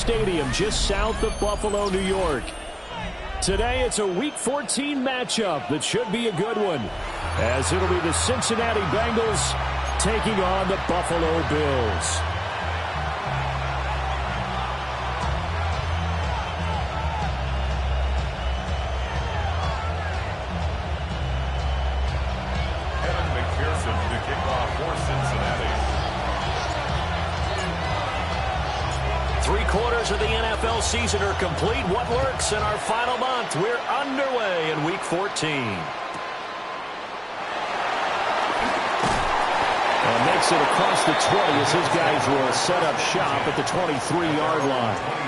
Stadium just south of Buffalo, New York. Today, it's a Week 14 matchup that should be a good one, as it'll be the Cincinnati Bengals taking on the Buffalo Bills. Three-quarters of the NFL season are complete. What lurks in our final month? We're underway in Week 14. And makes it across the 20 as his guys will set up shop at the 23-yard line.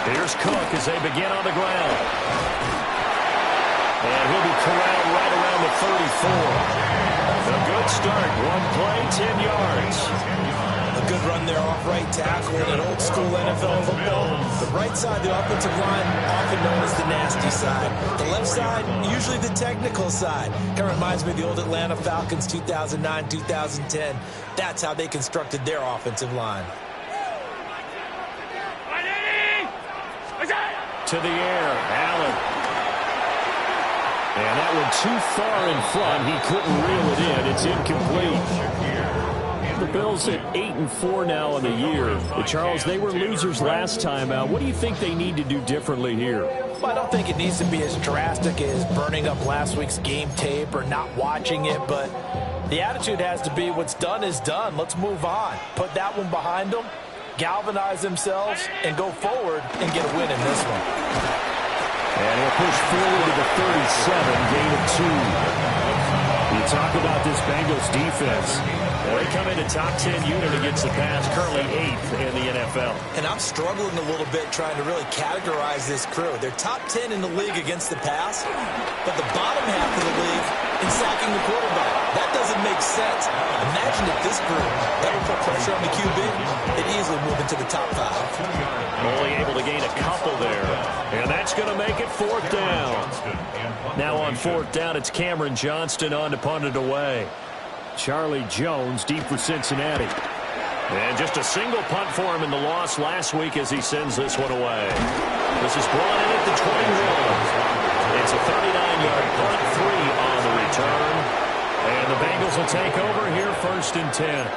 Here's Cook as they begin on the ground. And he'll be corralled right around the 34. A good start. One play, 10 yards. A good run there off right tackle in an old-school NFL football. The right side, the offensive line, often known as the nasty side. The left side, usually the technical side. Kind of reminds me of the old Atlanta Falcons 2009, 2010. That's how they constructed their offensive line. To the air, Allen. And that one too far in front. He couldn't reel it in. It's incomplete. The Bills at 8-4 now in the year. Charles, they were losers last time out. What do you think they need to do differently here? Well, I don't think it needs to be as drastic as burning up last week's game tape or not watching it, but the attitude has to be what's done is done. Let's move on. Put that one behind them. Galvanize themselves and go forward and get a win in this one. And he'll push forward to the 37, gain of 2. You talk about this Bengals defense. Well, they come into top 10 unit against the pass, currently 8th in the NFL. And I'm struggling a little bit trying to really categorize this crew. They're top 10 in the league against the pass, but the bottom half of the league in sacking the quarterback. That doesn't make sense. Imagine if this group ever put pressure on the QB, they'd easily move into the top 5. Only able to gain a couple there. And that's going to make it 4th down. Now on 4th down, it's Cameron Johnston on to punt it away. Charlie Jones deep for Cincinnati. And just a single punt for him in the loss last week as he sends this one away. This is brought in at the 21. It's a 39-yard punt, 3 on the return. And the Bengals will take over here 1st and 10.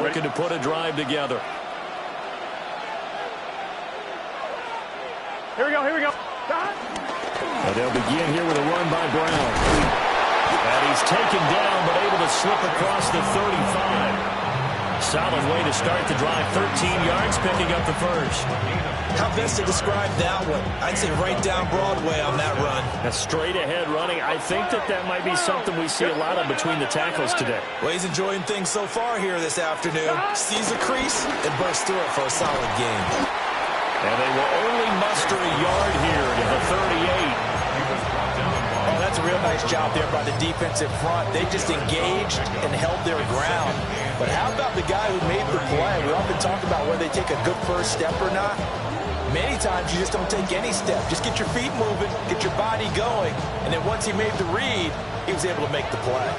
Looking to put a drive together. Here we go, here we go. And they'll begin here with a run by Brown. And he's taken down but able to slip across the 35. Solid way to start the drive. 13 yards, picking up the first. How best to describe that one? I'd say right down Broadway on that run. A straight ahead running. I think that might be something we see a lot of between the tackles today. Well, he's enjoying things so far here this afternoon. Sees a crease and bursts through it for a solid game. And they will only muster a yard here to the 38. Oh, that's a real nice job there by the defensive front. They just engaged and held their ground. But how about the guy who made the play? We often talk about whether they take a good first step or not. Many times you just don't take any step. Just get your feet moving, get your body going, and then once he made the read, he was able to make the play.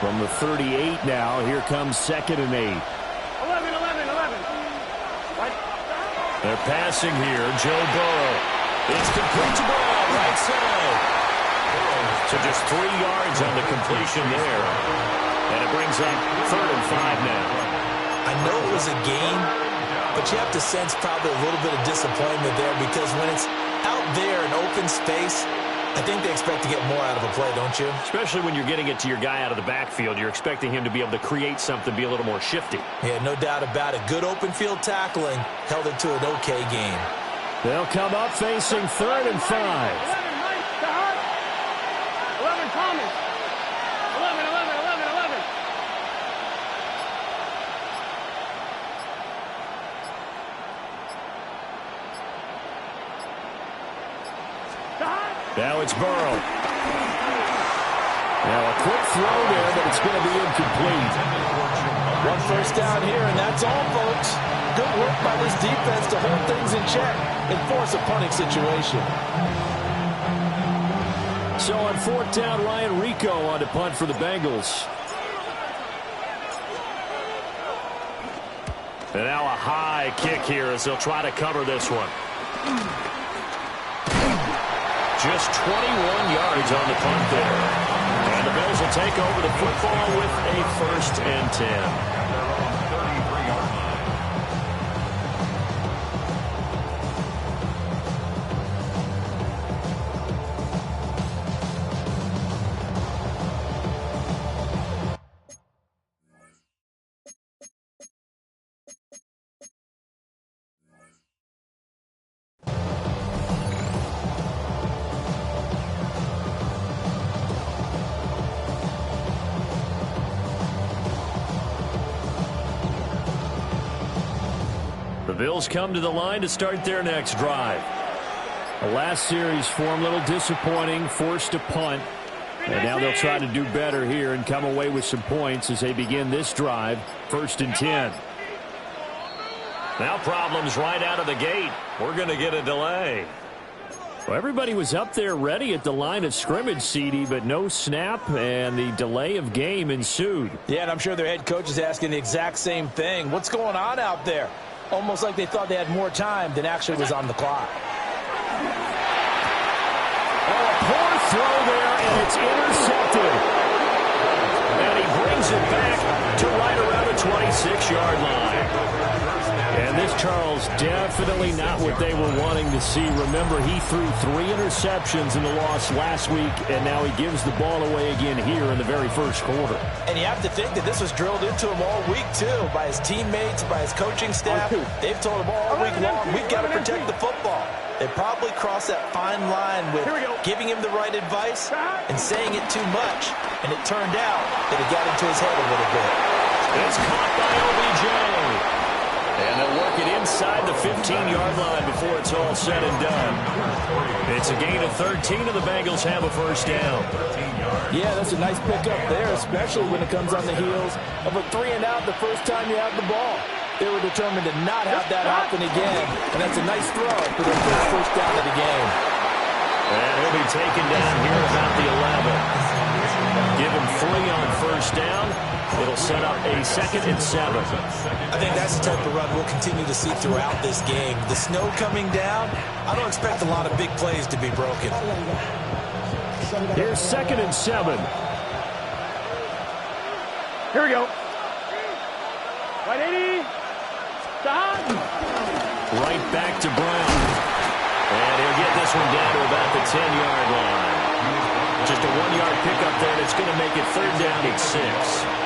From the 38 now, here comes 2nd and 8. 11. What? They're passing here. Joe Burrow. It's complete to Brown, right side. So just 3 yards on the completion there. And it brings up 3rd and 5 now. I know it was a game, but you have to sense probably a little bit of disappointment there because when it's out there in open space, I think they expect to get more out of a play, don't you? Especially when you're getting it to your guy out of the backfield. You're expecting him to be able to create something, be a little more shifty. Yeah, no doubt about it. Good open field tackling held it to an okay game. They'll come up facing 3rd and 5. 11, Thomas. 11. Now it's Burrow. Now a quick throw there, but it's going to be incomplete. One first down here, and that's all, folks. Good work by this defense to hold things in check and force a punting situation. So on fourth down, Ryan Rico on to punt for the Bengals. And now a high kick here as they'll try to cover this one. Just 21 yards on the punt there. And the Bills will take over the football with a 1st and 10. The Bills come to the line to start their next drive. The last series for them, a little disappointing, forced a punt. And now they'll try to do better here and come away with some points as they begin this drive, 1st and 10. Now problems right out of the gate. We're going to get a delay. Well, everybody was up there ready at the line of scrimmage, CD, but no snap, and the delay of game ensued. Yeah, and I'm sure their head coach is asking the exact same thing. What's going on out there? Almost like they thought they had more time than actually was on the clock. Oh, a poor throw there, and it's intercepted. And he brings it back to right around the 26-yard line. And this, Charles, definitely not what they were wanting to see. Remember, he threw 3 interceptions in the loss last week, and now he gives the ball away again here in the very first quarter. And you have to think that this was drilled into him all week, too, by his teammates, by his coaching staff. They've told him all week long, we've got to protect the football. They probably crossed that fine line with giving him the right advice and saying it too much. And it turned out that it got into his head a little bit. It's caught by OBJ. And they'll work it inside the 15-yard line before it's all said and done. It's a gain of 13, and the Bengals have a 1st down. Yeah, that's a nice pickup there, especially when it comes on the heels of a 3-and-out the first time you have the ball. They were determined to not have that happen again, and that's a nice throw for their first down of the game. And he'll be taken down here about the 11. Give him 3 on 1st down. It'll set up a 2nd and 7. I think that's the type of run we'll continue to see throughout this game. The snow coming down, I don't expect a lot of big plays to be broken. Here's 2nd and 7. Here we go. Right 80. Stop. Right back to Brown. And he'll get this one down to about the 10-yard line. Just a 1-yard pickup there, and it's going to make it 3rd down and 6.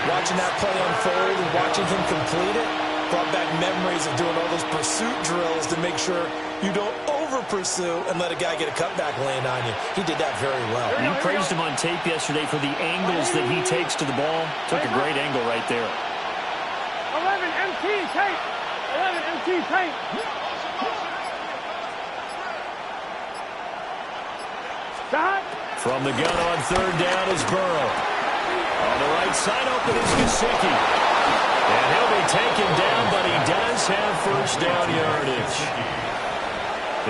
Watching that play unfold and watching him complete it brought back memories of doing all those pursuit drills to make sure you don't over-pursue and let a guy get a cutback land on you. He did that very well. You praised him on tape yesterday for the angles that he takes to the ball. Took a great angle right there. 11 MT tape. 11 MT tape. Stop. From the gun on 3rd down is Burrow. On the right side open is Gesicki. And he'll be taken down, but he does have 1st down yardage.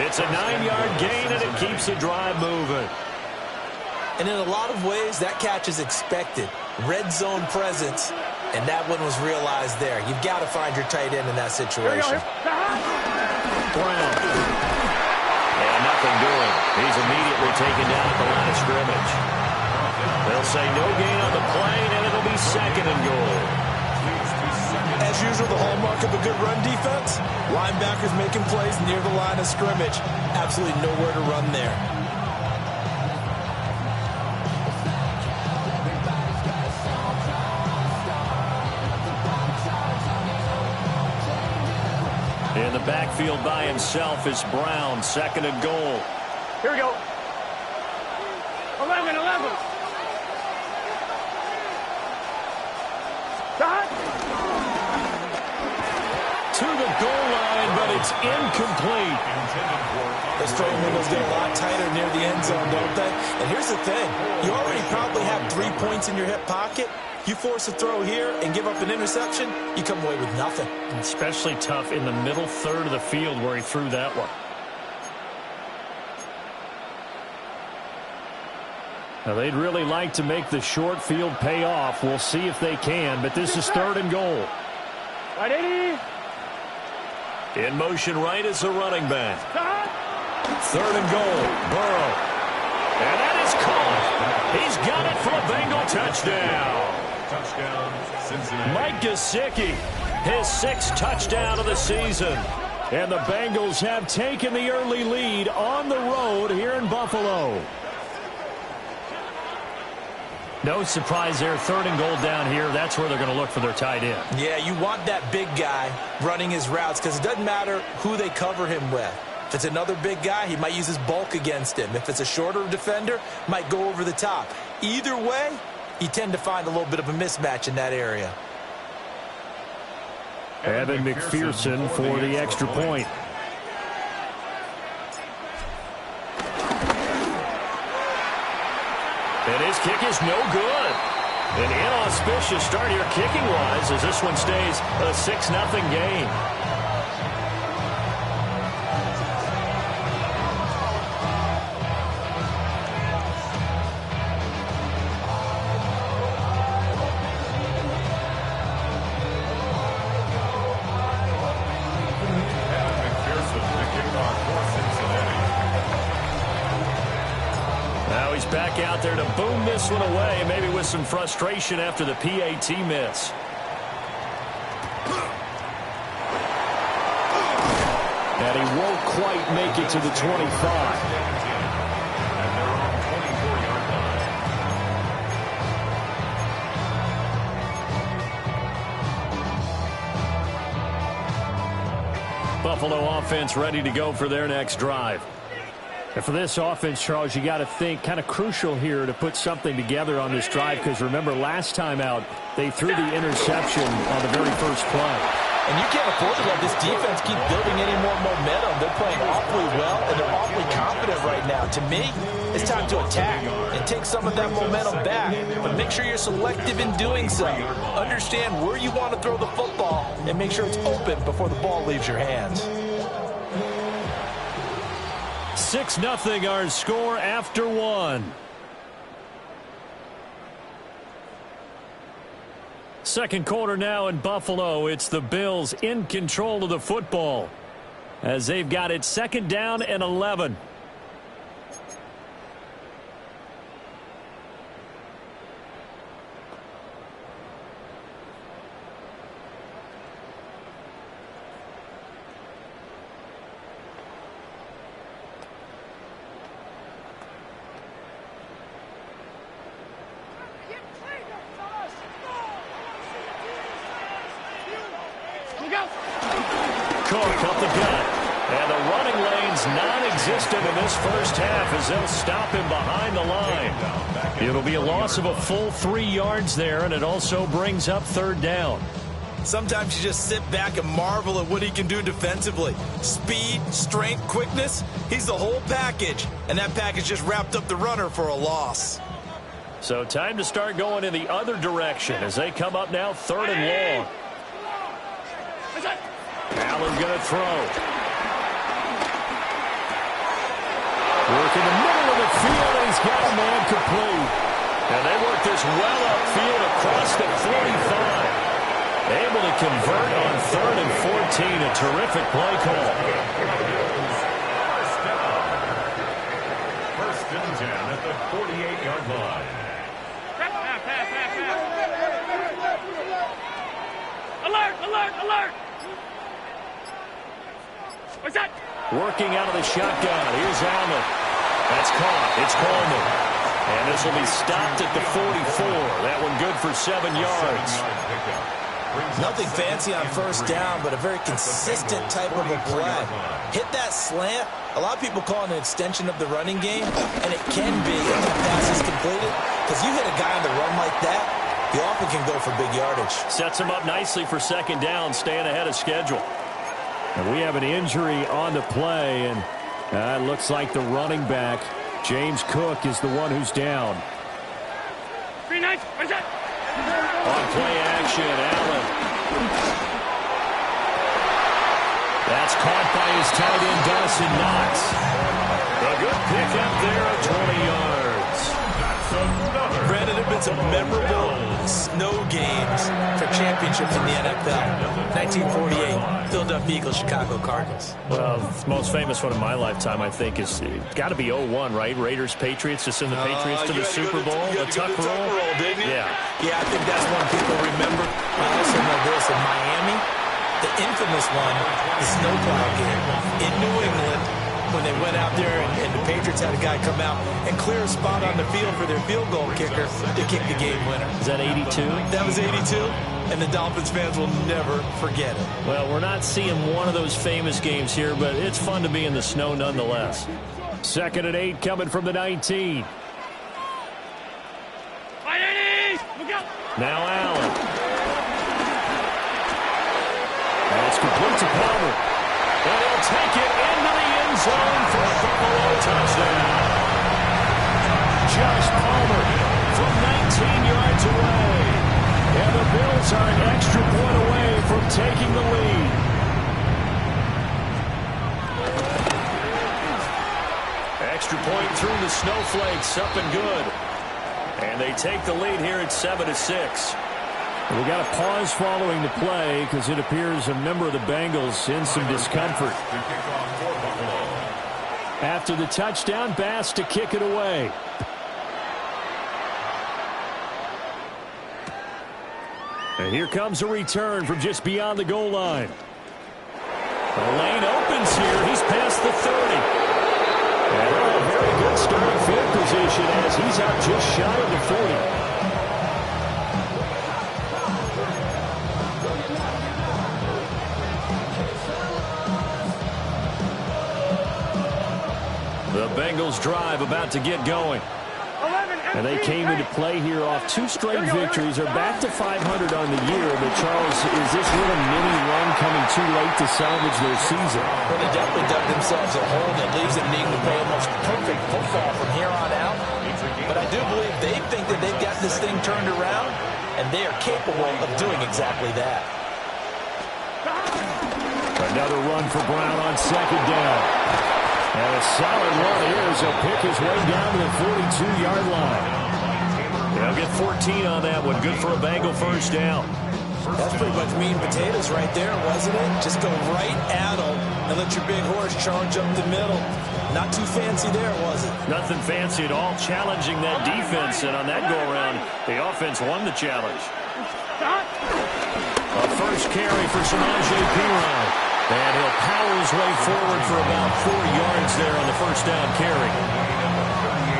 It's a 9-yard gain, and it keeps the drive moving. And in a lot of ways, that catch is expected. Red zone presence, and that one was realized there. You've got to find your tight end in that situation. Brown. And nothing doing. He's immediately taken down at the line of scrimmage. They'll say no gain on the play, and it'll be 2nd and goal. As usual, the hallmark of a good run defense, linebackers making plays near the line of scrimmage. Absolutely nowhere to run there. In the backfield by himself is Brown, 2nd and goal. Here we go. 11. Stop. To the goal line, but he It's incomplete. Those throwing windows get a lot tighter near the end zone, don't they? And here's the thing. You already probably have 3 points in your hip pocket. You force a throw here and give up an interception, you come away with nothing. Especially tough in the middle third of the field where he threw that one. Now, they'd really like to make the short field pay off. We'll see if they can, but this is 3rd and goal. Right 80. In motion right is the running back. 3rd and goal. Burrow. And that is caught. He's got it for a Bengal touchdown. Touchdown, Cincinnati. Mike Gesicki, his 6th touchdown of the season. And the Bengals have taken the early lead on the road here in Buffalo. No surprise there. 3rd and goal down here. That's where they're going to look for their tight end. Yeah, you want that big guy running his routes because it doesn't matter who they cover him with. If it's another big guy, he might use his bulk against him. If it's a shorter defender, might go over the top. Either way, you tend to find a little bit of a mismatch in that area. Evan McPherson for the extra point. And his kick is no good. An inauspicious start here kicking-wise as this one stays a 6-0 game. Back out there to boom this one away, maybe with some frustration after the PAT miss. And he won't quite make it to the 25. Buffalo offense ready to go for their next drive. And for this offense, Charles, you got to think kind of crucial here to put something together on this drive because remember last time out they threw the interception on the very first play. And you can't afford to let this defense keep building any more momentum. They're playing awfully well, and they're awfully confident right now. To me, it's time to attack and take some of that momentum back. But make sure you're selective in doing so. Understand where you want to throw the football and make sure it's open before the ball leaves your hands. 6-0 our score after one. Second quarter now in Buffalo. It's the Bills in control of the football as they've got it 2nd down and 11. Cook up the gut. And the running lane's non-existent in this first half as they'll stop him behind the line. It'll be a loss of a full 3 yards there, and it also brings up 3rd down. Sometimes you just sit back and marvel at what he can do defensively. Speed, strength, quickness, he's the whole package. And that package just wrapped up the runner for a loss. So time to start going in the other direction as they come up now 3rd and long. Allen going to throw. Work in the middle of the field, and he's got a man complete. And they work this well upfield across the 45. Able to convert on 3rd and 14. A terrific play call. First and 10 at the 48-yard line. Alert, alert, alert. What's that? Working out of the shotgun. Here's Allen. That's caught. It's Coleman. And this will be stopped at the 44. That one good for 7 yards. Nothing fancy on first down, but a very consistent type of a play. Hit that slant. A lot of people call it an extension of the running game, and it can be if the pass is completed. Because you hit a guy on the run like that, you often can go for big yardage. Sets him up nicely for 2nd down, staying ahead of schedule. And we have an injury on the play, and it looks like the running back, James Cook, is the one who's down. Green knife, where's that? On play action, Allen. That's caught by his tight end, Dawson Knox. A good pickup there of 20 yards. Brandon, there have been some memorable snow games for championships in the NFL. 1948, Philadelphia Eagles, Chicago Cardinals. Well, the most famous one in my lifetime, I think, is got to be 01, right? Raiders, Patriots, to send the Patriots to the Super Bowl. The tuck roll, didn't you? Yeah, I think that's one people remember. I also know this in Miami, the infamous one, the snowplow game in New England, when they went out there and the Patriots had a guy come out and clear a spot on the field for their field goal kicker to kick the game winner. Is that 82? That was 82, and the Dolphins fans will never forget it. Well, we're not seeing one of those famous games here, but it's fun to be in the snow nonetheless. 2nd and 8 coming from the 19. Now Allen. That's complete to Palmer. And he'll take it into the end zone for a Buffalo touchdown. Josh Palmer from 19 yards away. And the Bills are an extra point away from taking the lead. Extra point through the snowflakes, up and good. And they take the lead here at 7-6. We got a pause following the play because it appears a member of the Bengals in some discomfort. After the touchdown, Bass to kick it away. And here comes a return from just beyond the goal line. The lane opens here. He's past the 30. And a very good starting field position as he's out just shy of the 40. The Bengals drive about to get going. And they came into play here off 2 straight victories. They're back to 500 on the year. But, Charles, is this little mini run coming too late to salvage their season? Well, they definitely dug themselves a hole that leaves them needing to play almost perfect football from here on out. But I do believe they think that they've got this thing turned around, and they are capable of doing exactly that. Another run for Brown on 2nd down. And a solid run here as he'll pick his way down to the 42-yard line. They'll get 14 on that one. Good for a Bengal first down. That's pretty much meat and potatoes right there, wasn't it? Just go right at them and let your big horse charge up the middle. Not too fancy there, was it? Nothing fancy at all. Challenging that defense, and on that go-around, the offense won the challenge. A first carry for Samaje Perine. And he'll power his way forward for about 4 yards there on the first down carry.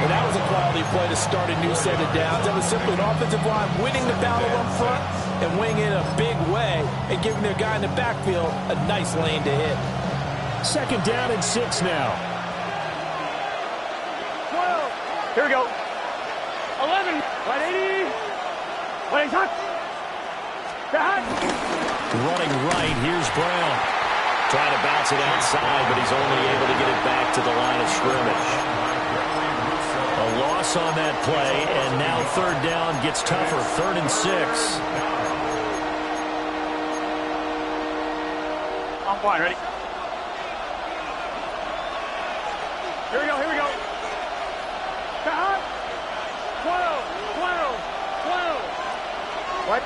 And that was a quality play to start a new set of downs. That was simply an offensive line winning the battle up front and winning in a big way and giving their guy in the backfield a nice lane to hit. 2nd down and 6 now. 12. Here we go. 11. 180. 180. Hot. Running right, here's Brown. Trying to bounce it outside, but he's only able to get it back to the line of scrimmage. A loss on that play, and now 3rd down gets tougher. 3rd and 6. I'm fine, ready? Here we go, here we go. 12. What?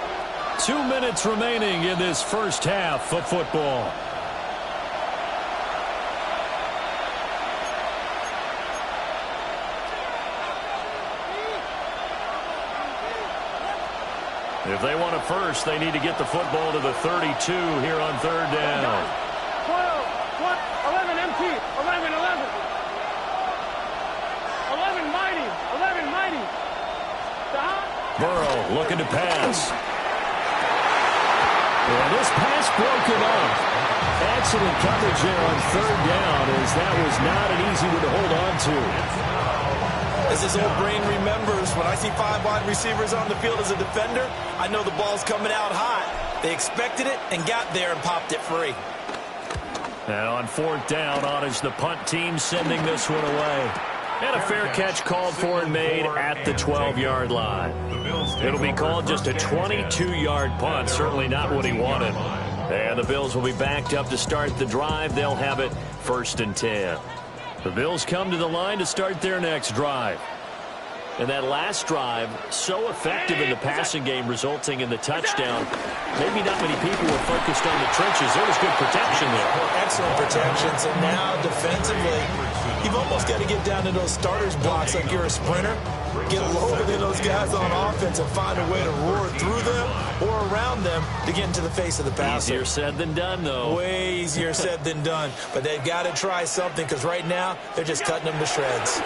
2 minutes remaining in this first half of football. If they want a first, they need to get the football to the 32 here on 3rd down. 12, 11, empty, 11, 11. 11, mighty, 11, mighty. Burrow looking to pass. And this pass broken up. Excellent coverage there on 3rd down, as that was not an easy one to hold on to. As his old brain remembers, when I see 5 wide receivers on the field as a defender, I know the ball's coming out hot. They expected it and got there and popped it free. And on fourth down, on is the punt team sending this one away. And a fair catch called for and made at the 12-yard line. It'll be called just a 22-yard punt. Certainly not what he wanted. And the Bills will be backed up to start the drive. They'll have it 1st and 10. The Bills come to the line to start their next drive. And that last drive, so effective in the passing game, resulting in the touchdown. Maybe not many people were focused on the trenches. There was good protection there. Excellent protection. So now, defensively, you've almost got to get down to those starters blocks like you're a sprinter. Get lower than those guys on offense and find a way to roar through them or around them to get into the face of the passer. Easier said than done, though. Way easier said than done. But they've got to try something because right now, they're just cutting them to shreds.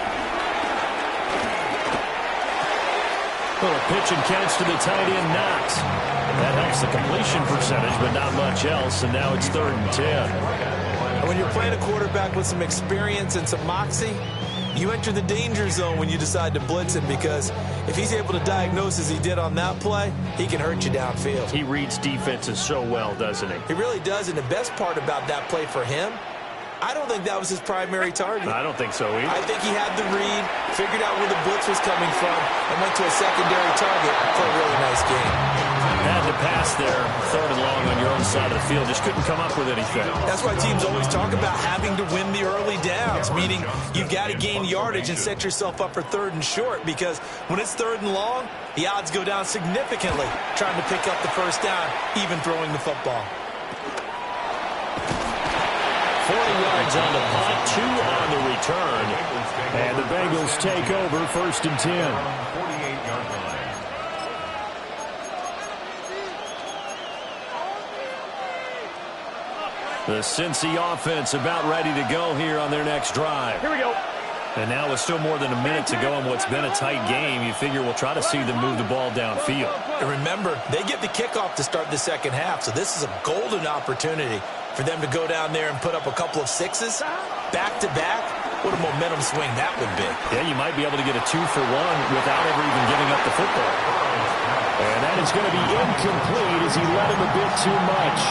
Little pitch and catch to the tight end, Knox. That helps the completion percentage, but not much else, and now it's 3rd and 10. And when you're playing a quarterback with some experience and some moxie, you enter the danger zone when you decide to blitz him, because if he's able to diagnose as he did on that play, he can hurt you downfield. He reads defenses so well, doesn't he? He really does, and the best part about that play for him, I don't think that was his primary target. I don't think so either. I think he had the read, figured out where the blitz was coming from, and went to a secondary target for a really nice game. Had to pass there, 3rd and long on your own side of the field. Just couldn't come up with anything. That's why teams always talk about having to win the early downs, meaning you've got to gain yardage and set yourself up for 3rd and short, because when it's 3rd and long, the odds go down significantly trying to pick up the 1st down, even throwing the football. 40 yards on the punt, 2 on the return. And the Bengals take over 1st and 10. 48-yard line. The Cincy offense about ready to go here on their next drive. Here we go. And now with still more than a minute to go in what's been a tight game, you figure we'll try to see them move the ball downfield. And remember, they get the kickoff to start the second half, so this is a golden opportunity for them to go down there and put up a couple of sixes back-to-back. What a momentum swing that would be. Yeah, you might be able to get a 2-for-1 without ever even giving up the football. And that is going to be incomplete as he led him a bit too much.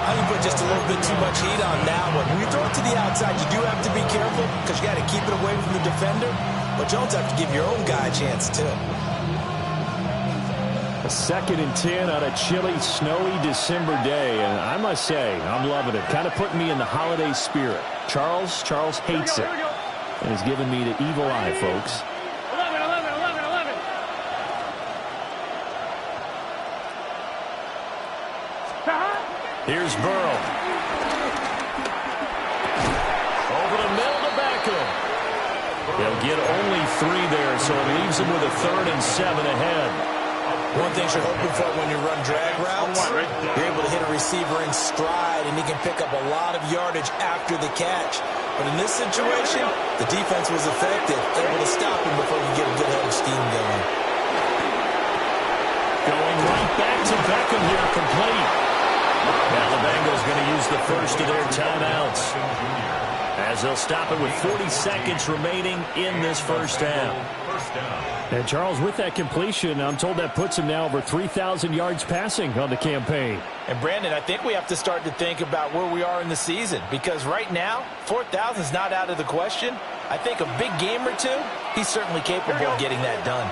I think put just a little bit too much heat on that one. When you throw it to the outside, you do have to be careful because you got to keep it away from the defender. But you also have to give your own guy a chance, too. A 2nd and 10 on a chilly, snowy December day. And I must say, I'm loving it. Kind of putting me in the holiday spirit. Charles hates it. And has given me the evil eye, folks. 11, 11, 11, 11. Here's Burrow. Over the middle to Beckham. They'll get only 3 there, so it leaves them with a 3rd and 7 ahead. One thing you're hoping for when you run drag routes, you're able to hit a receiver in stride, and he can pick up a lot of yardage after the catch. But in this situation, the defense was effective, able to stop him before he get a good head of steam going. Going right back to Beckham here, complete. Now the Bengals going to use the first of their timeouts, as they'll stop it with 40 seconds remaining in this first half. And Charles, with that completion, I'm told that puts him now over 3,000 yards passing on the campaign. And Brandon, I think we have to start to think about where we are in the season, because right now, 4,000 is not out of the question. I think a big game or two, he's certainly capable of getting that done.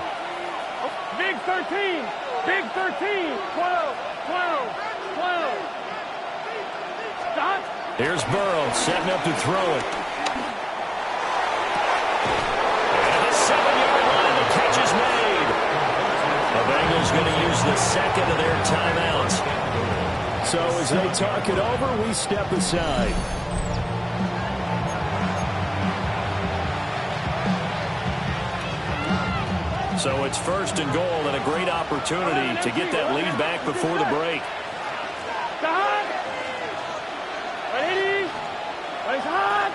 Big 13. Big 13. 12. 12. 12. Stop. Here's Burrow setting up to throw it. And a 7-yard line, the catch is made. The Bengals going to use the second of their timeouts. So as they talk it over, we step aside. So it's 1st and goal, and a great opportunity to get that lead back before the break. Stop. Ready. Raise hot.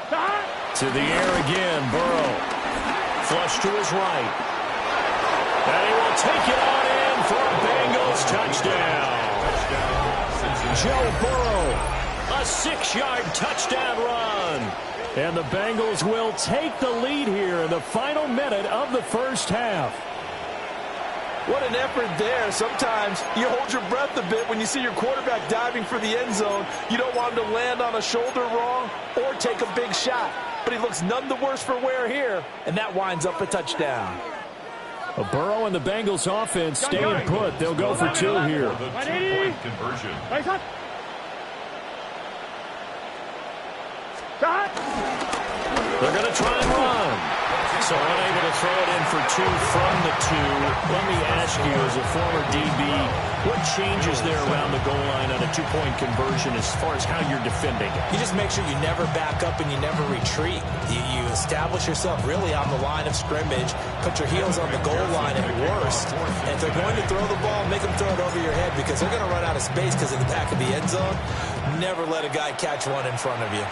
Stop. To the air again, Burrow. Flush to his right. And he will take it on in for a Bengals touchdown. Joe Burrow, A 6-yard touchdown run. And the Bengals will take the lead here in the final minute of the first half. What an effort there. Sometimes you hold your breath a bit when you see your quarterback diving for the end zone. You don't want him to land on a shoulder wrong or take a big shot. But he looks none the worse for wear here, and that winds up a touchdown. Burrow and the Bengals offense staying put. They'll go for 2 here. The 2-point conversion. They're going to try and run. So unable to throw it in for 2 from the 2. Let me ask you, as a former DB, what changes there around the goal line on a 2-point conversion as far as how you're defending it? You just make sure you never back up and you never retreat. You establish yourself really on the line of scrimmage, put your heels on the goal line at worst. And if they're going to throw the ball, make them throw it over your head because they're going to run out of space because in the back of the end zone, never let a guy catch one in front of you.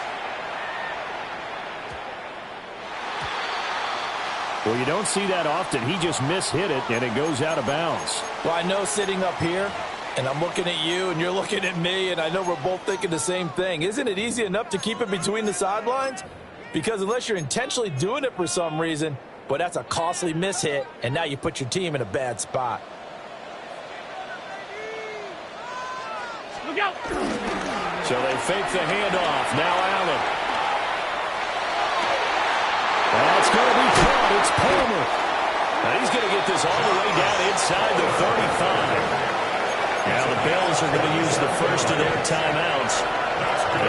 Well, you don't see that often. He just mishit it, and it goes out of bounds. Well, I know sitting up here, and I'm looking at you, and you're looking at me, and I know we're both thinking the same thing. Isn't it easy enough to keep it between the sidelines? Because unless you're intentionally doing it for some reason, well, that's a costly mishit, and now you put your team in a bad spot. Look out! So they fake the handoff. Now Allen. That's going to be caught. It's Palmer. Now he's going to get this all the way down inside the 35. Now the Bills are going to use the first of their timeouts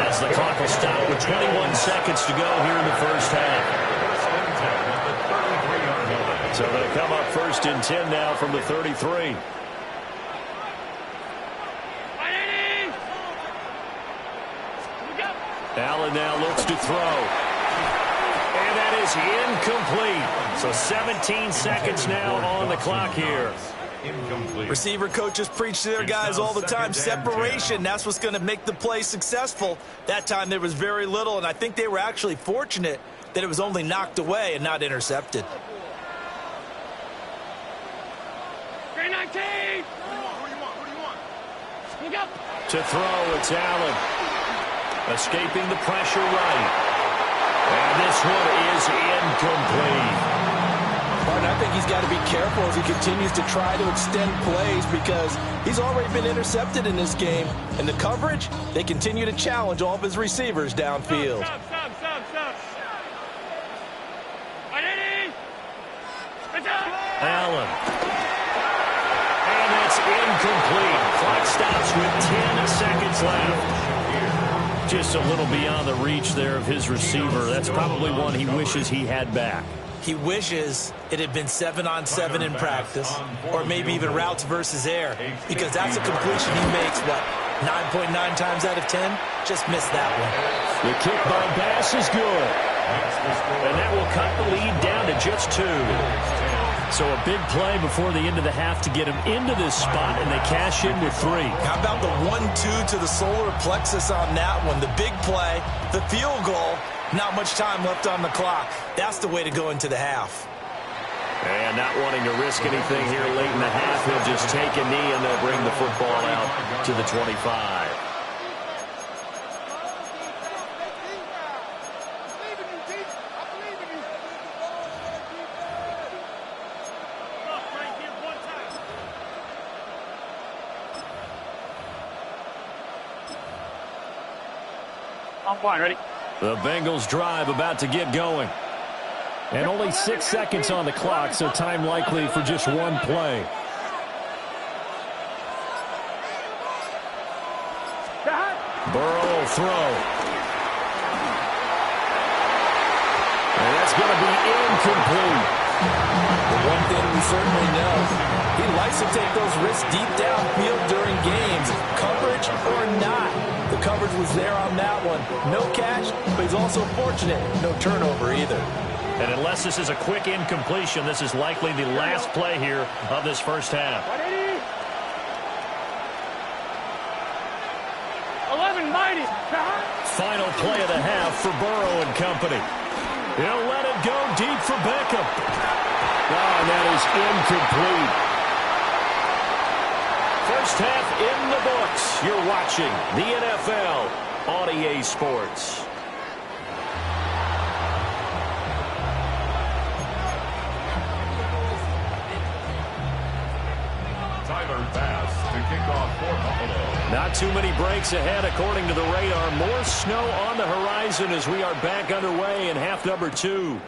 as the clock will stop with 21 seconds to go here in the first half. So they're going to come up 1st and 10 now from the 33. Allen now looks to throw. And that is incomplete. So 17 seconds now on the clock here. Incomplete. Receiver coaches preach to their guys all the time. Separation, that's what's going to make the play successful. That time there was very little, and I think they were actually fortunate that it was only knocked away and not intercepted. 319! Look out! To throw, it's Allen. Escaping the pressure right. And this one is incomplete. Martin, I think he's got to be careful as he continues to try to extend plays because he's already been intercepted in this game. And the coverage, they continue to challenge all of his receivers downfield. Stop. Allen. And that's incomplete. Clock stops with 10 seconds left. Just a little beyond the reach there of his receiver. That's probably one he wishes he had back. He wishes it had been 7-on-7 in practice, or maybe even routes versus air, because that's a completion he makes, what, 9.9 times out of 10? Just missed that one. The kick by Bass is good. And that will cut the lead down to just 2. So a big play before the end of the half to get him into this spot, and they cash in with 3. How about the 1-2 to the solar plexus on that one? The big play, the field goal, not much time left on the clock. That's the way to go into the half. And not wanting to risk anything here late in the half, he'll just take a knee and they'll bring the football out to the 25. I'm fine, ready? The Bengals drive about to get going. And only 6 seconds on the clock, so time likely for just one play. Burrow will throw. And that's going to be incomplete. The one thing we certainly know, he likes to take those risks deep downfield during games, coverage or not. The coverage was there on that one. No catch, but he's also fortunate. No turnover either. And unless this is a quick incompletion, this is likely the last play here of this first half. 11 mighty. Final play of the half for Burrow and company. He'll let it go deep for Beckham. Oh, and that is incomplete. First half in the books. You're watching the NFL on EA Sports. To kick off for Buffalo. Not too many breaks ahead according to the radar. More snow on the horizon as we are back underway in half number 2.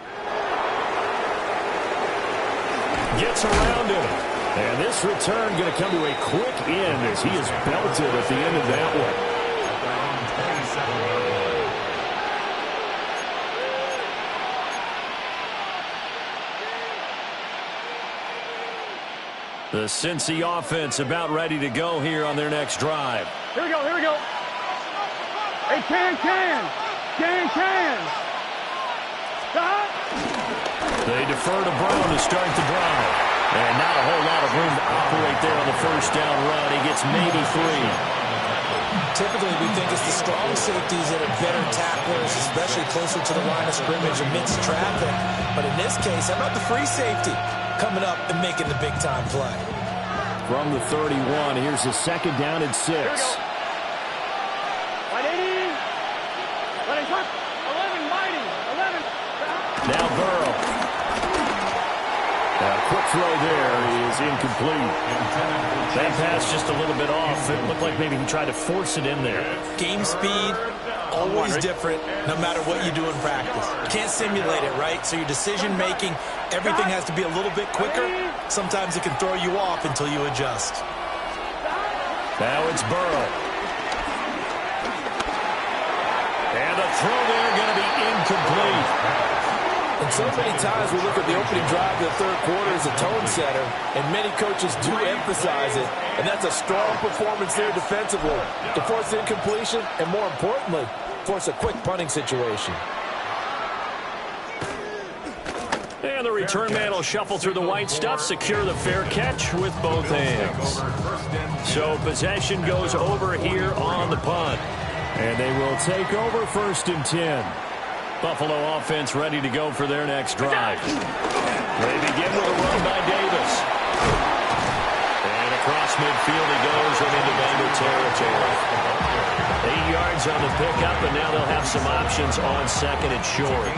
Gets around him. And this return going to come to a quick end as he is belted at the end of that one. The Cincy offense about ready to go here on their next drive. Here we go, here we go. Hey, can. Stop. They defer to Brown to start the drive. And not a whole lot of room to operate there on the first down run. He gets maybe 3. Typically, we think it's the strong safeties that are better tacklers, especially closer to the line of scrimmage amidst traffic. But in this case, how about the free safety coming up and making the big-time play? From the 31, here's a second down and 6. Here we go. 180. 11, mighty. 11. Now Burrow. A quick throw there is incomplete. That pass just a little bit off. It looked like maybe he tried to force it in there. Game speed, always different, no matter what you do in practice. You can't simulate it, right? So your decision-making, everything has to be a little bit quicker. Sometimes it can throw you off until you adjust. Now it's Burrow. And the throw there going to be incomplete. And so many times we look at the opening drive of the third quarter as a tone setter, and many coaches do emphasize it. And that's a strong performance there defensively to force incompletion and, more importantly, force a quick punting situation. And the return man will shuffle through the white stuff, secure the fair catch with both hands. So possession goes over here on the punt. And they will take over 1st and 10. Buffalo offense ready to go for their next drive. They begin with a run by Davis. And across midfield he goes and into Bengal territory. 8 yards on the pickup, and now they'll have some options on 2nd and short.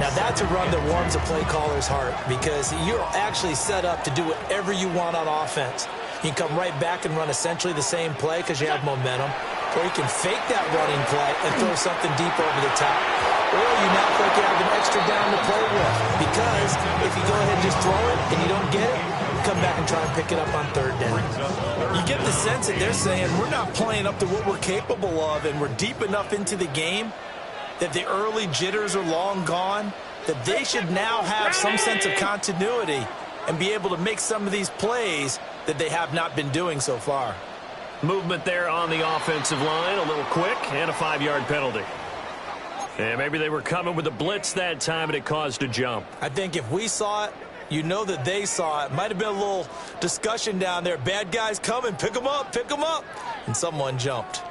Now that's a run that warms a play caller's heart because you're actually set up to do whatever you want on offense. You can come right back and run essentially the same play because you have momentum. Or you can fake that running play and throw something deep over the top. Or you now feel like you have an extra down to play with. Because if you go ahead and just throw it and you don't get it, come back and try and pick it up on 3rd down. You get the sense that they're saying we're not playing up to what we're capable of, and we're deep enough into the game that the early jitters are long gone, that they should now have some sense of continuity and be able to make some of these plays that they have not been doing so far. Movement there on the offensive line, a little quick, and a 5-yard penalty. And maybe they were coming with a blitz that time, and it caused a jump. I think if we saw it, you know that they saw it. Might have been a little discussion down there. Bad guys coming, pick them up, and someone jumped.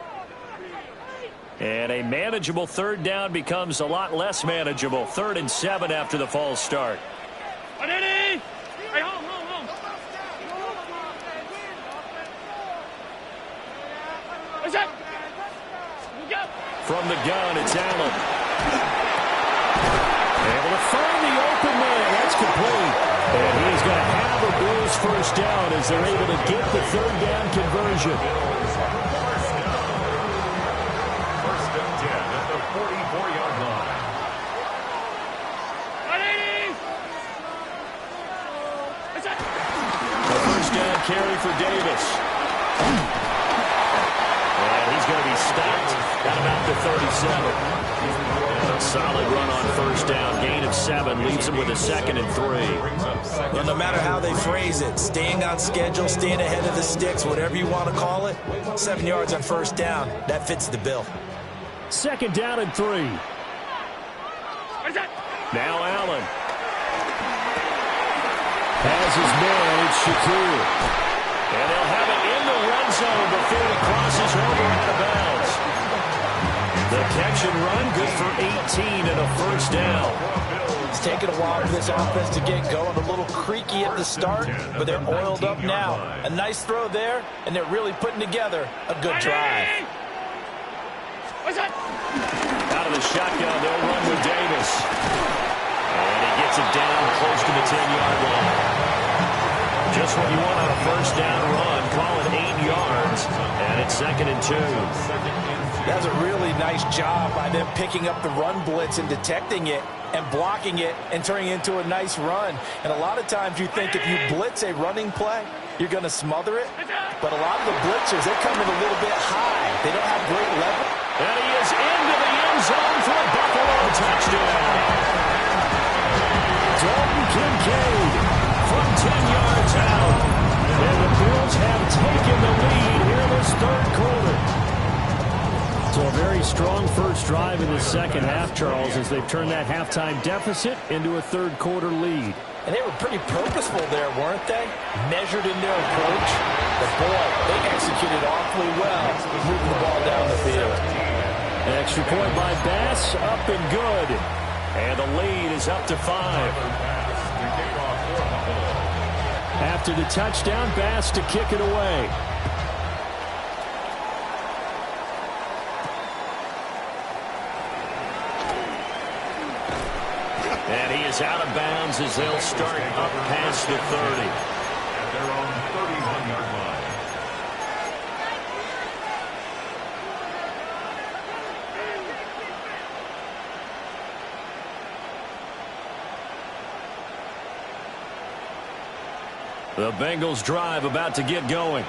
And a manageable 3rd down becomes a lot less manageable. 3rd and 7 after the false start. 180. Hey, home. What's that? From the gun, it's Allen. Able to find the open man. That's complete. And he's going to have a Bills 1st down as they're able to get the 3rd down conversion. 1st and 10 at the 44-yard line. 180. What's that? A 1st down carry for Davis. He's going to be stopped at about the 37. A solid run on 1st down. Gain of 7 leaves him with a 2nd and 3. Well, no matter how they phrase it, staying on schedule, staying ahead of the sticks, whatever you want to call it, 7 yards on 1st down, that fits the bill. 2nd down and 3. What's that? Now Allen. Has his man. It's Shaquille. And they'll have it in the red zone before he crosses over out of bounds. The catch and run, good for 18 and a 1st down. It's taken a while for this offense to get going. A little creaky at the start, but they're oiled up now. A nice throw there, and they're really putting together a good drive. Out of the shotgun, they'll run with Davis. And he gets it down close to the 10-yard line. Just what you want on a first down run. Call it 8 yards, and it's 2nd and 2. That's a really nice job by them picking up the run blitz and detecting it and blocking it and turning it into a nice run. And a lot of times you think if you blitz a running play, you're going to smother it. But a lot of the blitzers, they come in a little bit high. They don't have great level. And he is into the end zone for a Buffalo touchdown. Dalton Kincaid from 10 yards out. And the Bills have taken the lead here in this third quarter. So a very strong first drive in the second half, Charles, as they've turned that halftime deficit into a third quarter lead. And they were pretty purposeful there, weren't they? Measured in their approach. But boy, they executed awfully well, moving the ball down the field. An extra point by Bass, up and good. And the lead is up to 5. After the touchdown, Bass to kick it away. And he is out of bounds as they'll start up past the 30. At their own 31-yard line. The Bengals drive about to get going.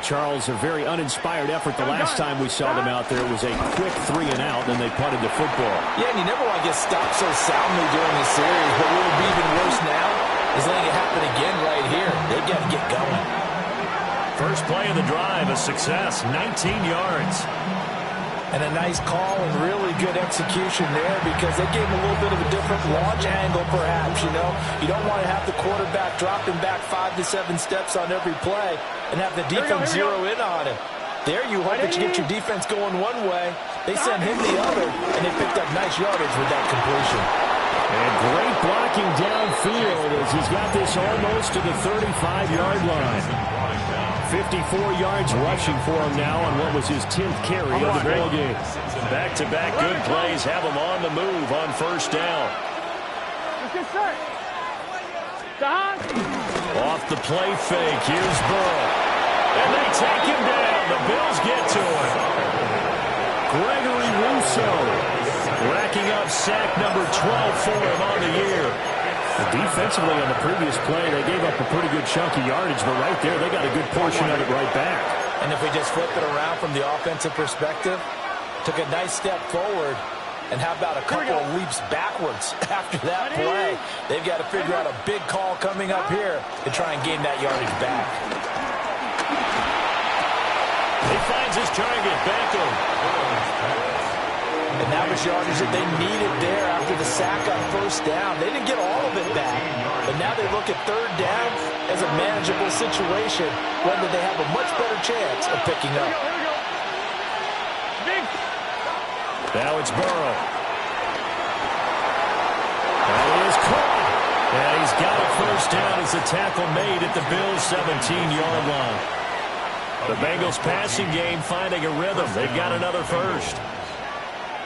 Charles, a very uninspired effort the last time we saw them out there. It was a quick 3 and out, then they punted the football. Yeah, and you never want to get stopped so soundly during the series, but what would be even worse now is letting it happen again right here. They've got to get going. First play of the drive, a success, 19 yards. And a nice call and really good execution there because they gave him a little bit of a different launch angle perhaps, you know. You don't want to have the quarterback dropping back 5 to 7 steps on every play and have the defense zero in on him. There you hope that you get your defense going one way. They send him the other, and they picked up nice yardage with that completion. And great blocking downfield as he's got this almost to the 35-yard line. 54 yards rushing for him now on what was his 10th carry of the ball game. Back-to-back good plays have him on the move on first down. Off the play fake, here's Burrow. And they take him down. The Bills get to him. Gregory Rousseau racking up sack number 12 for him on the year. Defensively on the previous play, they gave up a pretty good chunk of yardage, but right there, they got a good portion of it right back. And if we just flip it around from the offensive perspective, took a nice step forward, and how about a couple of leaps backwards after that play? They've got to figure out a big call coming up here to try and gain that yardage back. He finds his target, Beckham. And that was yardage that they needed there after the sack on first down. They didn't get all of it back, but now they look at third down as a manageable situation, one that they have a much better chance of picking up. Now it's Burrow. And he is caught. And he's got a first down as the tackle made at the Bills' 17-yard line. The Bengals passing game finding a rhythm. They've got another first.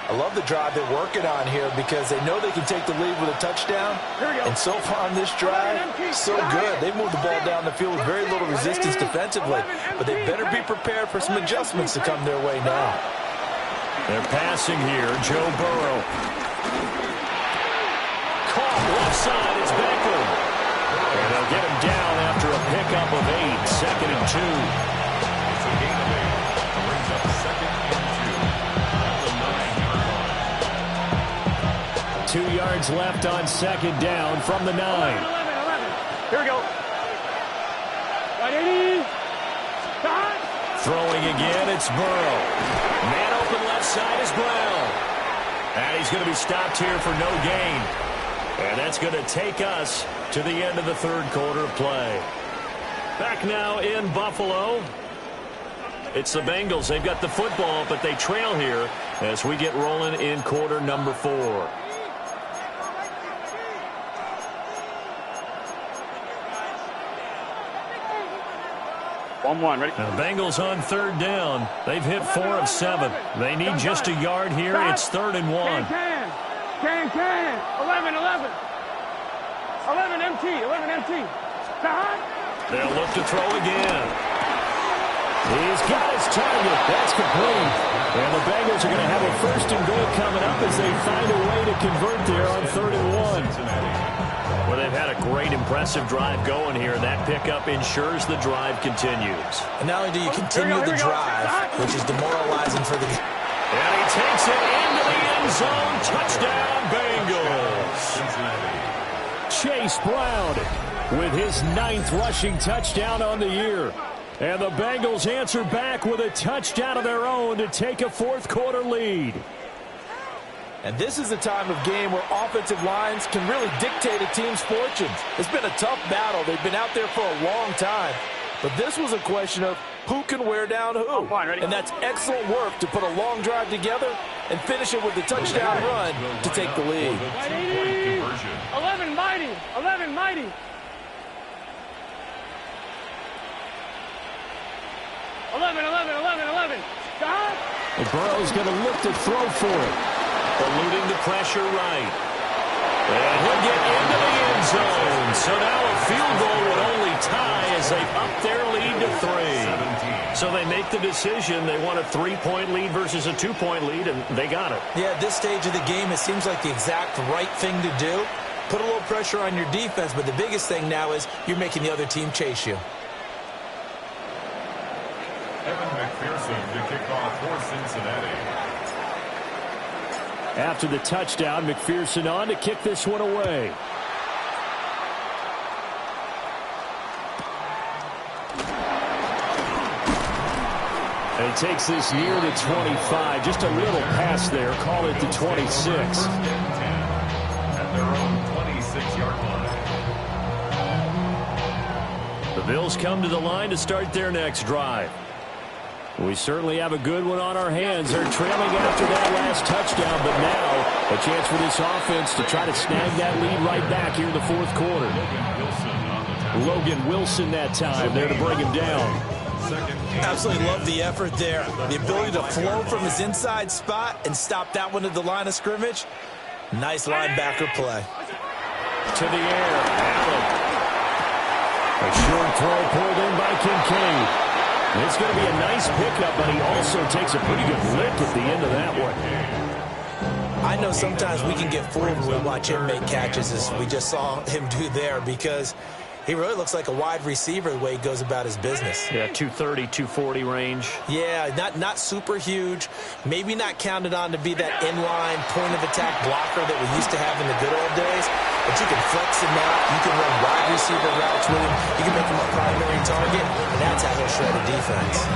I love the drive they're working on here because they know they can take the lead with a touchdown. And so far on this drive, so good. They moved the ball down the field with very little resistance defensively. But they better be prepared for some adjustments to come their way now. They're passing here. Joe Burrow. Caught left side. It's Beckham. And they'll get him down after a pickup of 8. 2nd and 2. It's a gain of 8. That brings up 2nd and 2. 2 yards left on second down from the 9. 11. Here we go. 180. Throwing again, it's Burrow. Man open left side is Brown. And he's going to be stopped here for no gain. And that's going to take us to the end of the third quarter play. Back now in Buffalo. It's the Bengals. They've got the football, but they trail here as we get rolling in quarter number 4. 1-1, ready? The Bengals on third down. They've hit 4 of 7. They need just a yard here. It's 3rd and 1. Can. 11. 11 MT. Stop. They'll look to throw again. He's got his target. That's complete. And the Bengals are going to have a 1st and goal coming up as they find a way to convert there on 3rd and 1. Well, they've had a great, impressive drive going here, and that pickup ensures the drive continues. And not only do you continue the drive, which is demoralizing for the... And he takes it into the end zone. Touchdown, Bengals. Chase Brown with his 9th rushing touchdown on the year. And the Bengals answer back with a touchdown of their own to take a 4th quarter lead. And this is a time of game where offensive lines can really dictate a team's fortunes. It's been a tough battle. They've been out there for a long time. But this was a question of who can wear down who. And that's excellent work to put a long drive together and finish it with a touchdown run to take the lead. 11 mighty. 11. Stop. And Burrow's going to look to throw for it. Eluding the pressure right. And he'll get into the end zone. So now a field goal would only tie as they up their lead to 3. So they make the decision. They want a 3-point lead versus a 2-point lead, and they got it. Yeah, at this stage of the game, it seems like the exact right thing to do. Put a little pressure on your defense, but the biggest thing now is you're making the other team chase you. Evan McPherson to kick off for Cincinnati. After the touchdown, McPherson on to kick this one away. And he takes this near the 25. Just a little pass there. Call it the 26. At their own 26-yard line. The Bills come to the line to start their next drive. We certainly have a good one on our hands. They're trailing after that last touchdown, but now a chance for this offense to try to snag that lead right back here in the 4th quarter. Logan Wilson that time there to bring him down. Absolutely love the effort there. The ability to flow from his inside spot and stop that one at the line of scrimmage. Nice linebacker play. To the air. Allen. A short throw pulled in by Kincaid. It's going to be a nice pickup, but he also takes a pretty good lick at the end of that one. I know sometimes we can get fooled when we watch him make catches, as we just saw him do there, because he really looks like a wide receiver the way he goes about his business. Yeah, 230, 240 range. Yeah, not super huge. Maybe not counted on to be that inline point-of-attack blocker that we used to have in the good old days. But you can flex him out. You can run wide receiver routes with him. You can make him a primary target, and that's how he'll shred a defense.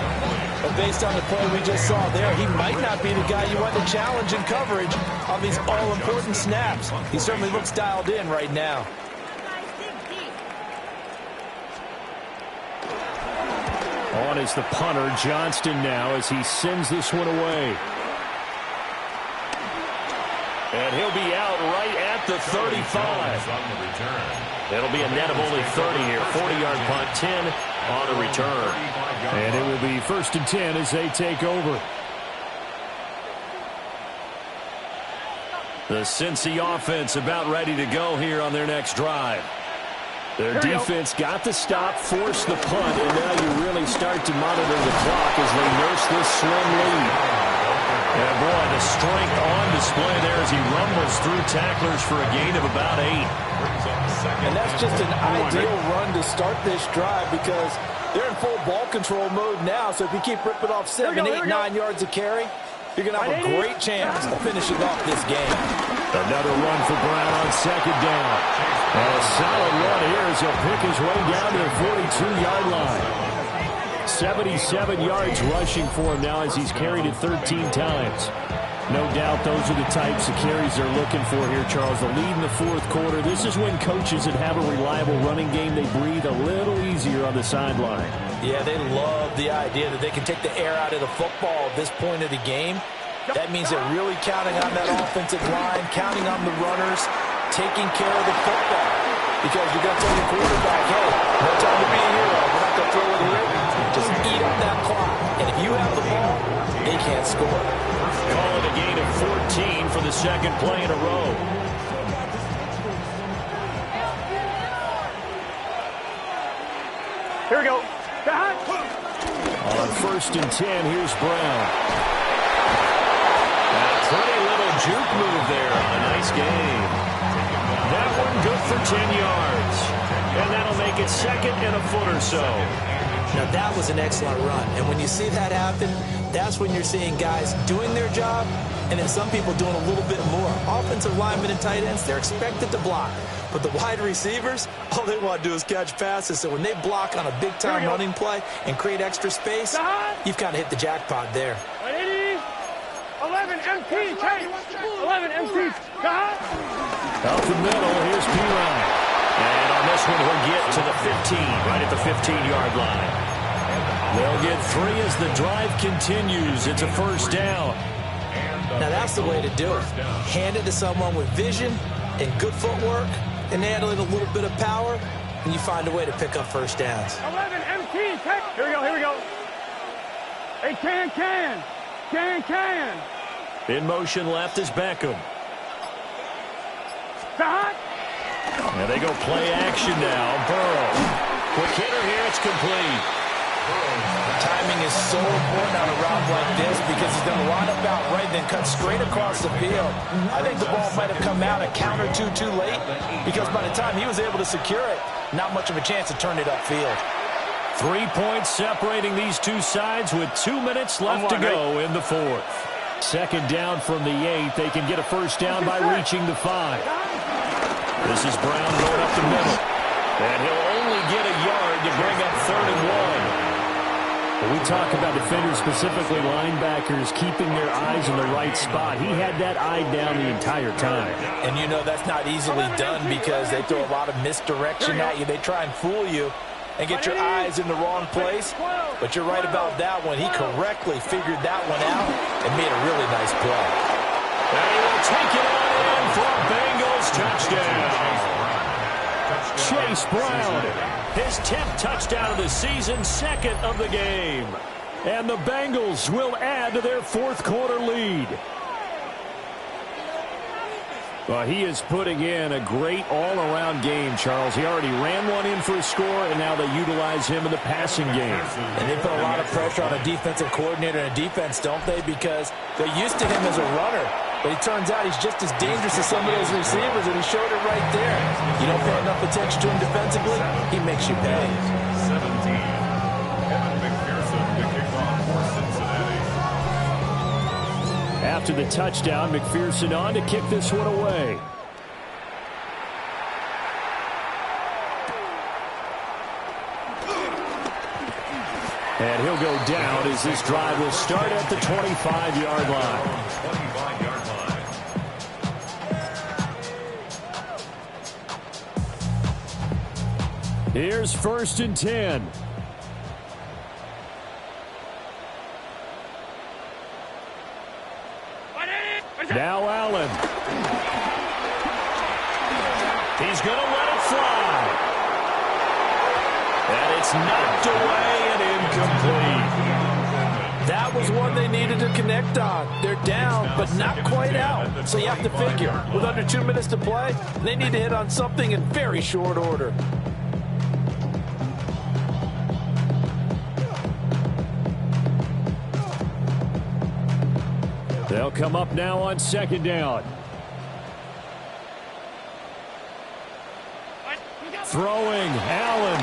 But based on the play we just saw there, he might not be the guy you want to challenge in coverage on these all-important snaps. He certainly looks dialed in right now. On is the punter, Johnston now, as he sends this one away. And he'll be out right at the 35. It'll be a net of only 30 here. 40-yard punt, 10 on the return. And it will be 1st and 10 as they take over. The Cincy offense about ready to go here on their next drive. Their defense got the stop, forced the punt, and now you really start to monitor the clock as they nurse this slim lead. And boy, the strength on display there as he rumbles through tacklers for a gain of about 8. And that's just an ideal run to start this drive because they're in full ball control mode now. So if you keep ripping off 7, 8, 9 yards of carry, you're going to have a great chance of finishing off this game. Another run for Brown on 2nd down. And a solid run here as he'll pick his way down to the 42-yard line. 77 yards rushing for him now as he's carried it 13 times. No doubt those are the types of carries they're looking for here, Charles. The lead in the 4th quarter. This is when coaches that have a reliable running game, they breathe a little easier on the sideline. Yeah, they love the idea that they can take the air out of the football at this point of the game. That means they're really counting on that offensive line, counting on the runners, taking care of the football. because you're going to tell your quarterback, hey, no time to be a hero. We're not going to throw it here. Just eat up that clock. And if you have the ball, they can't score. Call it a gain of 14 for the second play in a row. Here we go. On 1st and 10, here's Brown. A pretty little juke move there on a nice game. That one good for 10 yards. And that'll make it 2nd and a foot or so. Now, that was an excellent run. And when you see that happen, that's when you're seeing guys doing their job and then some people doing a little bit more. Offensive linemen and tight ends, they're expected to block. But the wide receivers, all they want to do is catch passes. So when they block on a big-time running play and create extra space, you've kind of hit the jackpot there. 11 MT, take 11 MT. Out the middle, here's P-Line. And on this one, he'll get to the 15, right at the 15-yard line. They'll get 3 as the drive continues. It's a first down. Now, that's the way to do it. Hand it to someone with vision and good footwork, and handle it a little bit of power, and you find a way to pick up first downs. 11 MT, take. Here we go, here we go. Hey, can. In motion left is Beckham. And they go play action now. Burrow. Quick hitter here, it's complete. Timing is so important on a route like this because he's going to line up out right, then cut straight across the field. I think the ball might have come out a count or two too late because by the time he was able to secure it, not much of a chance to turn it upfield. 3 points separating these two sides with 2 minutes left to go in the 4th. 2nd down from the 8. They can get a first down by reaching the 5. This is Brown going up the middle. And he'll only get a yard to bring up 3rd and 1. When we talk about defenders, specifically linebackers, keeping their eyes in the right spot, he had that eye down the entire time. And you know that's not easily done because they throw a lot of misdirection at you. They try and fool you and get your eyes in the wrong place. But you're right about that one. He correctly figured that one out and made a really nice play. And he will take it on in for a Bengals touchdown. Chase Brown, his 10th touchdown of the season, 2nd of the game. And the Bengals will add to their 4th quarter lead. Well, he is putting in a great all-around game, Charles. He already ran one in for a score, and now they utilize him in the passing game. And they put a lot of pressure on a defensive coordinator and a defense, don't they? Because they're used to him as a runner. But it turns out he's just as dangerous as some of those receivers, and he showed it right there. You don't pay enough attention to him defensively, he makes you pay. 17. Kevin McPherson to kick off for Cincinnati. After the touchdown, McPherson on to kick this one away. And he'll go down as this drive will start at the 25-yard line. 25-yard line. Here's 1st and 10. Now Allen. He's going to let it fly. And it's knocked away and incomplete. That was one they needed to connect on. They're down, but not quite out. So you have to figure, with under 2 minutes to play, they need to hit on something in very short order. They'll come up now on 2nd down. Throwing, Allen.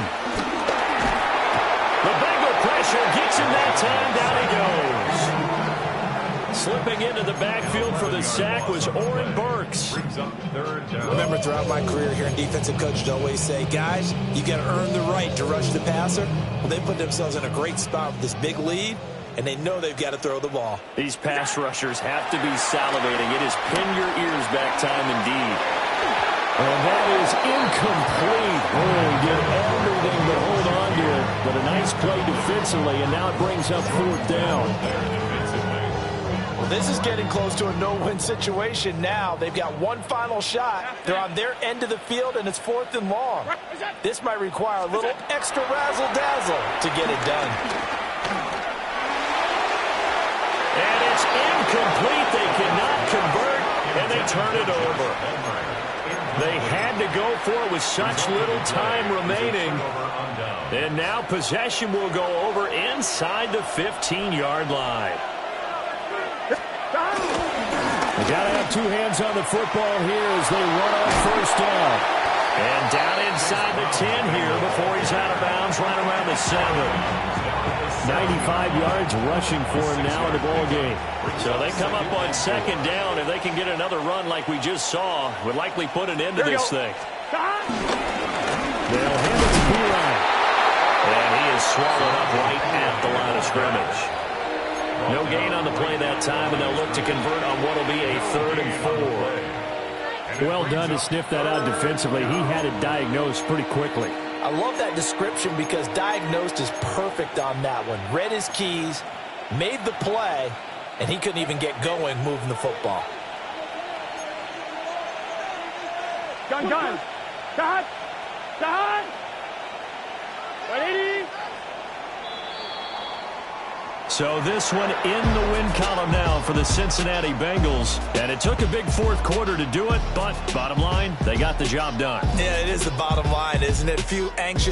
The Bengal pressure gets him that time. Down he goes. Slipping into the backfield for the sack was Oren Burks. Remember, throughout my career here in defensive coaches always say, guys, you got to earn the right to rush the passer. Well, they put themselves in a great spot with this big lead, and they know they've got to throw the ball. These pass rushers have to be salivating. It is pin your ears back time indeed. And that is incomplete. Oh, he did everything but hold on to it. But a nice play defensively, and now it brings up 4th down. Well, this is getting close to a no-win situation now. They've got one final shot. They're on their end of the field, and it's 4th and long. This might require a little extra razzle-dazzle to get it done. And it's incomplete. They cannot convert, and they turn it over. They had to go for it with such little time remaining. And now possession will go over inside the 15-yard line. They got to have two hands on the football here as they run on first down. And down inside the 10 here before he's out of bounds, right around the 7. 95 yards rushing for him now in the ball game. So they come up on 2nd down. If they can get another run like we just saw, would likely put an end to this thing. They'll hand it to Beeline. And he is swallowed up right at the line of scrimmage. No gain on the play that time, and they'll look to convert on what will be a 3rd and 4. Well done to sniff that out defensively. He had it diagnosed pretty quickly. I love that description because diagnosed is perfect on that one. Read his keys, made the play, and he couldn't even get going moving the football. Gun. Cut. 180. So this one in the win column now for the Cincinnati Bengals. And it took a big 4th quarter to do it, but bottom line, they got the job done. Yeah, it is the bottom line, isn't it? A few anxious